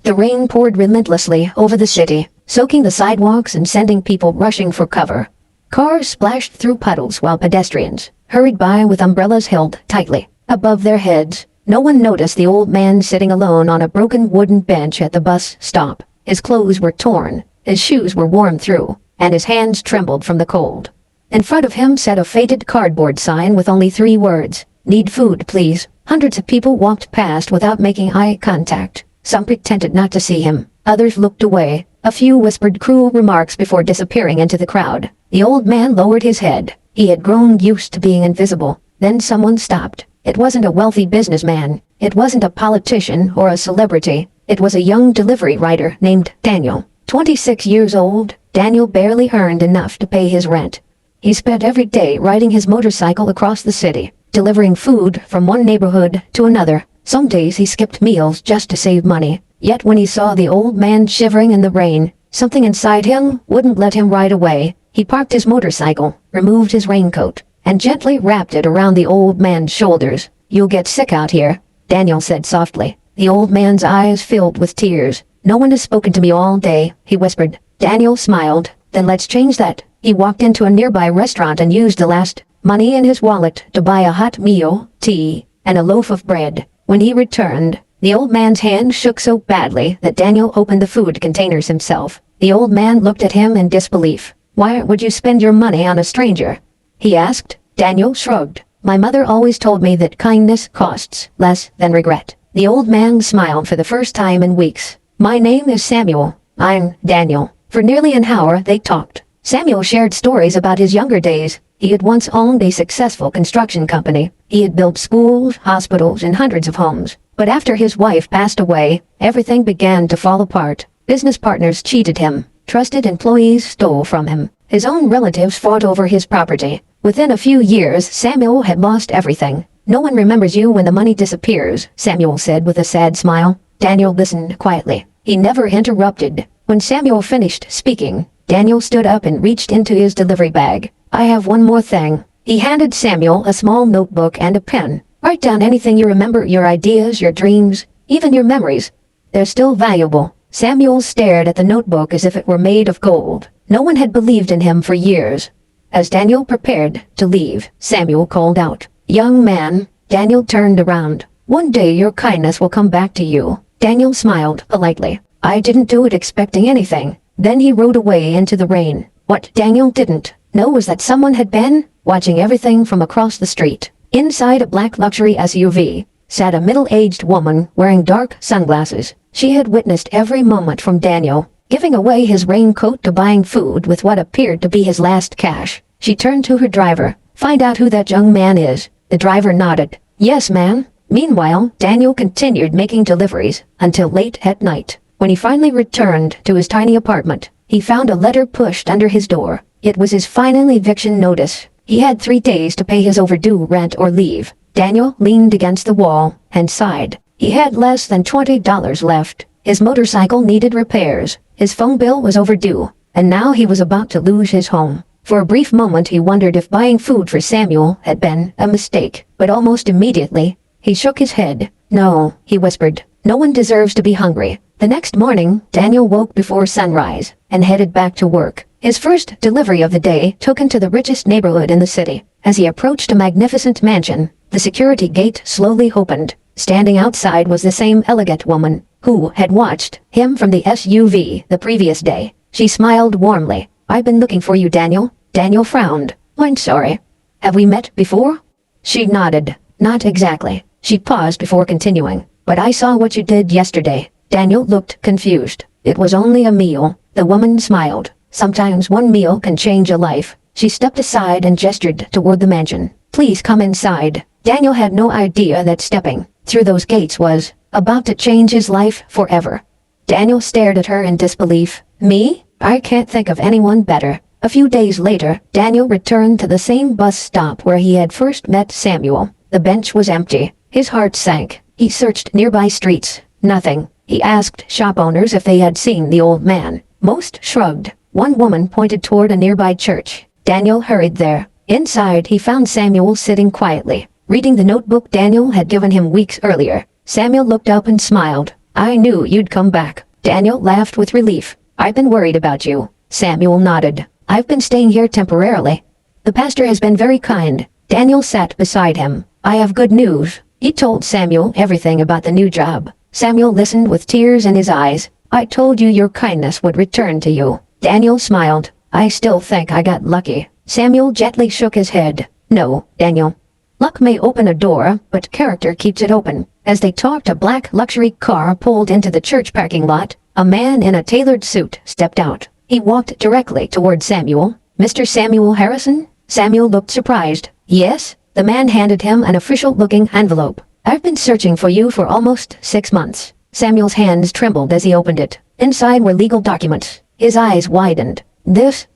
The rain poured relentlessly over the city, soaking the sidewalks and sending people rushing for cover. Cars splashed through puddles while pedestrians hurried by with umbrellas held tightly above their heads. No one noticed the old man sitting alone on a broken wooden bench at the bus stop. His clothes were torn, his shoes were worn through, and his hands trembled from the cold. In front of him sat a faded cardboard sign with only 3 words, "Need food, please." Hundreds of people walked past without making eye contact. Some pretended not to see him, others looked away. A few whispered cruel remarks before disappearing into the crowd. The old man lowered his head. He had grown used to being invisible. Then someone stopped. It wasn't a wealthy businessman. It wasn't a politician or a celebrity. It was a young delivery rider named Daniel. 26 years old, Daniel barely earned enough to pay his rent. He spent every day riding his motorcycle across the city, delivering food from one neighborhood to another. Some days he skipped meals just to save money. Yet when he saw the old man shivering in the rain, something inside him wouldn't let him ride away. He parked his motorcycle, removed his raincoat, and gently wrapped it around the old man's shoulders. "You'll get sick out here," Daniel said softly. The old man's eyes filled with tears. "No one has spoken to me all day," he whispered. Daniel smiled. "Then let's change that." He walked into a nearby restaurant and used the last money in his wallet to buy a hot meal, tea, and a loaf of bread. When he returned, the old man's hand shook so badly that Daniel opened the food containers himself. The old man looked at him in disbelief. "Why would you spend your money on a stranger?" he asked. Daniel shrugged. "My mother always told me that kindness costs less than regret." The old man smiled for the first time in weeks. "My name is Samuel. I'm Daniel." For nearly an hour they talked. Samuel shared stories about his younger days. He had once owned a successful construction company. He had built schools, hospitals, and hundreds of homes. But after his wife passed away, everything began to fall apart. Business partners cheated him. Trusted employees stole from him. His own relatives fought over his property. Within a few years, Samuel had lost everything. "No one remembers you when the money disappears," Samuel said with a sad smile. Daniel listened quietly. He never interrupted. When Samuel finished speaking, Daniel stood up and reached into his delivery bag. "I have one more thing." He handed Samuel a small notebook and a pen. "Write down anything you remember, your ideas, your dreams, even your memories. They're still valuable." Samuel stared at the notebook as if it were made of gold. No one had believed in him for years. As Daniel prepared to leave, Samuel called out, "Young man." Daniel turned around. "One day your kindness will come back to you." Daniel smiled politely. "I didn't do it expecting anything." Then he rode away into the rain. What Daniel didn't know was that someone had been watching everything from across the street. Inside a black luxury SUV sat a middle-aged woman wearing dark sunglasses. She had witnessed every moment from Daniel giving away his raincoat to buying food with what appeared to be his last cash. She turned to her driver. "Find out who that young man is." The driver nodded. "Yes, ma'am." Meanwhile, Daniel continued making deliveries until late at night. When he finally returned to his tiny apartment, he found a letter pushed under his door. It was his final eviction notice. He had 3 days to pay his overdue rent or leave. Daniel leaned against the wall and sighed. He had less than $20 left. His motorcycle needed repairs. His phone bill was overdue. And now he was about to lose his home. For a brief moment he wondered if buying food for Samuel had been a mistake. But almost immediately, he shook his head. "No," he whispered. "No one deserves to be hungry." The next morning, Daniel woke before sunrise and headed back to work. His first delivery of the day took him to the richest neighborhood in the city. As he approached a magnificent mansion, the security gate slowly opened. Standing outside was the same elegant woman who had watched him from the SUV the previous day. She smiled warmly. "I've been looking for you, Daniel." Daniel frowned. "I'm sorry. Have we met before?" She nodded. "Not exactly." She paused before continuing. "But I saw what you did yesterday." Daniel looked confused. "It was only a meal." The woman smiled. "Sometimes one meal can change a life." She stepped aside and gestured toward the mansion. "Please come inside." Daniel had no idea that stepping through those gates was about to change his life forever. Daniel stared at her in disbelief. "Me? I can't think of anyone better." A few days later, Daniel returned to the same bus stop where he had first met Samuel. The bench was empty. His heart sank. He searched nearby streets. Nothing. He asked shop owners if they had seen the old man. Most shrugged. One woman pointed toward a nearby church. Daniel hurried there. Inside, he found Samuel sitting quietly, reading the notebook Daniel had given him weeks earlier. Samuel looked up and smiled. I knew you'd come back. Daniel laughed with relief. I've been worried about you. Samuel nodded. I've been staying here temporarily. The pastor has been very kind. Daniel sat beside him. I have good news. He told Samuel everything about the new job. Samuel listened with tears in his eyes. I told you your kindness would return to you. Daniel smiled. I still think I got lucky. Samuel gently shook his head. No, Daniel. Luck may open a door, but character keeps it open. As they talked, a black luxury car pulled into the church parking lot. A man in a tailored suit stepped out. He walked directly toward Samuel. Mr. Samuel Harrison? Samuel looked surprised. Yes? The man handed him an official-looking envelope. I've been searching for you for almost 6 months. Samuel's hands trembled as he opened it. Inside were legal documents. His eyes widened. This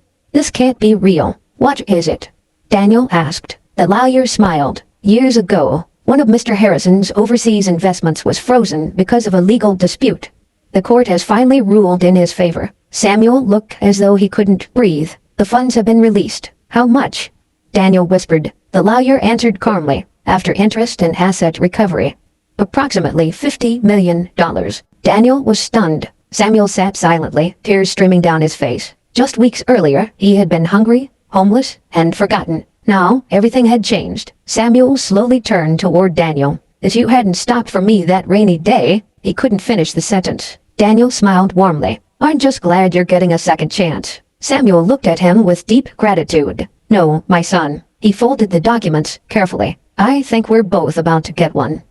can't be real. What is it? Daniel asked. The lawyer smiled. Years ago, one of Mr. Harrison's overseas investments was frozen because of a legal dispute. The court has finally ruled in his favor. Samuel looked as though he couldn't breathe. The funds have been released. How much? Daniel whispered. The lawyer answered calmly. After interest and asset recovery. Approximately $50 million. Daniel was stunned. Samuel sat silently, tears streaming down his face. Just weeks earlier, he had been hungry, homeless, and forgotten. Now, everything had changed. Samuel slowly turned toward Daniel. If you hadn't stopped for me that rainy day, he couldn't finish the sentence. Daniel smiled warmly. I'm just glad you're getting a second chance. Samuel looked at him with deep gratitude. No, my son. He folded the documents carefully. I think we're both about to get one.